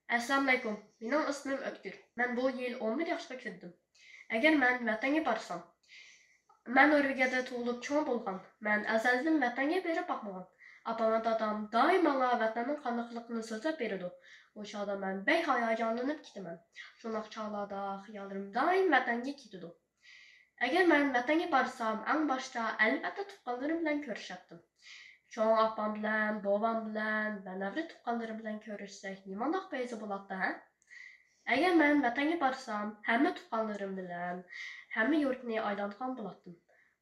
Assalomu alaykum. Mening ismim O'tkir. Men bu yil 11 yoshga kirdim. Agar men vatanga borsam, men Norvegiyada tug'ilib cho'ng bo'lgan. Men azaldan vatanga berib boqmagan. Apam va dadam doim menga vatanning qanaqligini so'zlab beradi. O'shada men behayajonlanib ketaman. Shundoq chog'larda xiyollarim doim vatanga ketadi. Agar men vatanga borsam, eng boshda albatta tuqqanlarim bilan ko'rishatdim. Çoğun apam bilen, babam bilen, ben evde tuqqanlarım bilen görüşsek, nimandaq beyzi bulaqda, ha? Eğer men vatanga barsam, həmmə tuqqanlarım bilen, həmmə yurtni aylanğan bulatdım.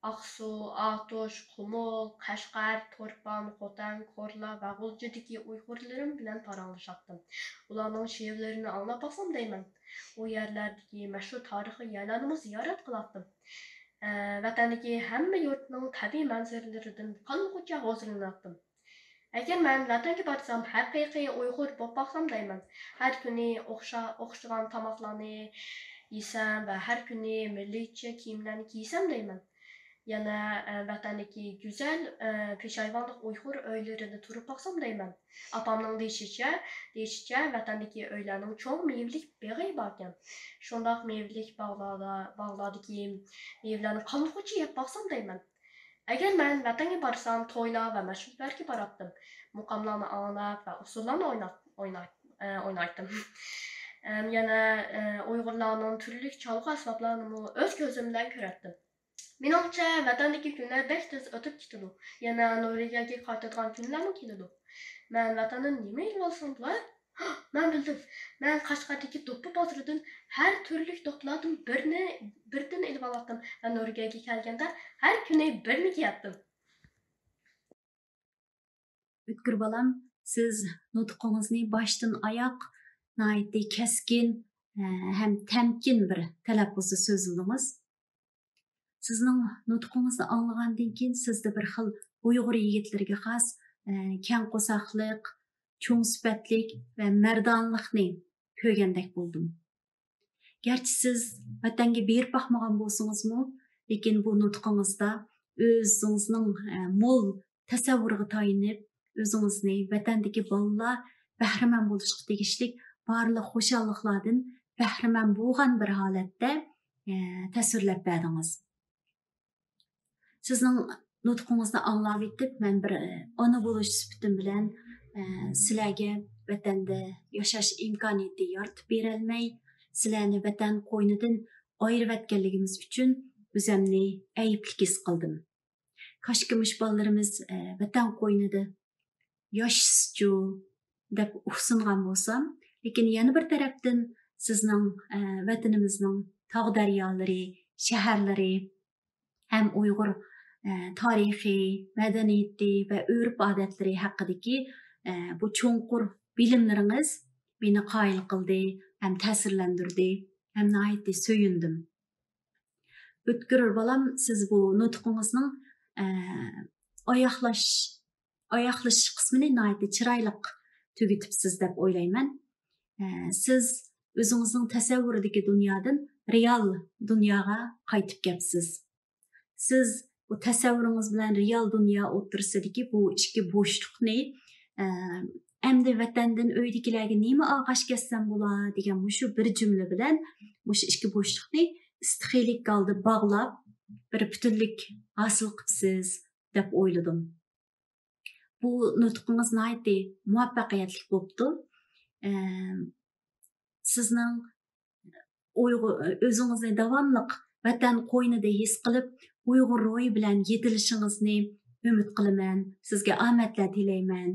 Aksu, Atuş, Kumul, Qashqar, Torpan, Xotan, Korla və G'uljudagi Uyg'urlarım bilen paranlaşattım. Ularning she'rlarini anglab baksam deyman. O yerlerdagi mashhur tarixiy yerlarni ziyorat qilatdim. Vatandagi hamma yurtning tabiiy manzaralaridan qancha hozirlanattım. Agar men vatanga borsam, haqiqiy Uyg'ur bo'lib boqsam deyman. Har kuni o'xshagan tomoqlarni yesam va har kuni milliycha kiyimlarni kiysam deyman. Yana vatandagi go'zal peshayvonlik Uyg'ur uylarida turib boqsam deyman. Apamning deyishicha vatandagi uylarning cho'ng mevlik bog'i bor ekan. Shundoq mevlik bog'lardagi mevlarni qancha yeb boqsam deyman. Agar men vatanga borsam, to'ylar va mashg'ulotlarga boratdim. Muqamlarni anglab va usullarni o'ynaytdim. Yana Uyg'urlarning turli chalg'u asboblarini o'z ko'zim bilan ko'ratdim. Menimcha vatandagi kunlar bek tez o'tib ketadi. Yana Norvegiyaga qaytadigan kunlarmi keladi. Men vatandan nima ilib olsam bo'lar? Men bildim. Men Qashqardagi do'ppi bozoridan har turli do'ppilardan birdan ilib olardim va Norvegiyaga kelganda har kuni birini kiyardim. O'tkir balam, siz nutqingizni boshdan oyoq nihoyatda keskin ham temkin bir talaffuzda so'zladingiz. Sizning nutqingizni anglagandan keyin sizda bir xil Uyg'ur yigitlarga xos keng qo'saqliq, cho'ng sifatlik va mardonlikni ko'rgandek bo'ldim. Gerçi siz vatanga berib boqmagan bo'lsangizmi, lekin bu nutqingizda o'zingizning mo'l tasavvuriga tayinib, o'zingizni vatandagi bolalar bahramand bo'lishga tegishli barliq xo'shalliklardan bahramand bo'lgan bir holatda tasvirlab berdingiz. Sizning nutqingizni anglab etib, men bir ona bo'lish sifatim bilan sizlarga vatanda yashash imkoniyati yaratib berolmay, sizlarni vatan qo'ynidan ayirib etganligimiz uchun o'zimni ayblik his qildim. Qashqimish bolalarimiz vatan qo'ynida yashashchu deb uxsingan bo'lsam, lekin yana bir tarafdan sizning vatanimizning tog' daryolari, shaharlari hem Uyg'ur tarixiy, madaniyati va urf-odatlari haqidagi bu cho'nqur bilimlaringiz meni qoyil qildi, hem ta'sirlantirdi, hem nihoyatda so'yindim. O'tkir balam, siz bu nutqingizning oyoqlash qismini nihoyatda chiroyli tugatibsiz deb o'ylayman. Siz o'zingizning tasavvuridagi dunyodan real dunyoga qaytib kelibsiz. Siz bu tasavvuringiz bilan real dunyo o'rtasidagi bu ikki bo'shliqni endi vatandan uydagilarga nima og'ash kessam bo'lar degan shu bir jumla bilan shu ikki bo'shliqni istiqiylik oldi bog'lab bir butunlik hosil qilibsiz deb o'yladim. Bu nutqingiz nihoyatda muvaffaqiyatli bo'libdi. Sizning o'zingizni davomli vatan qo'ynida his qilib, Uyg'ur ro'yi bilan yetilishingizni umid qilaman. Sizga omadlar tilayman.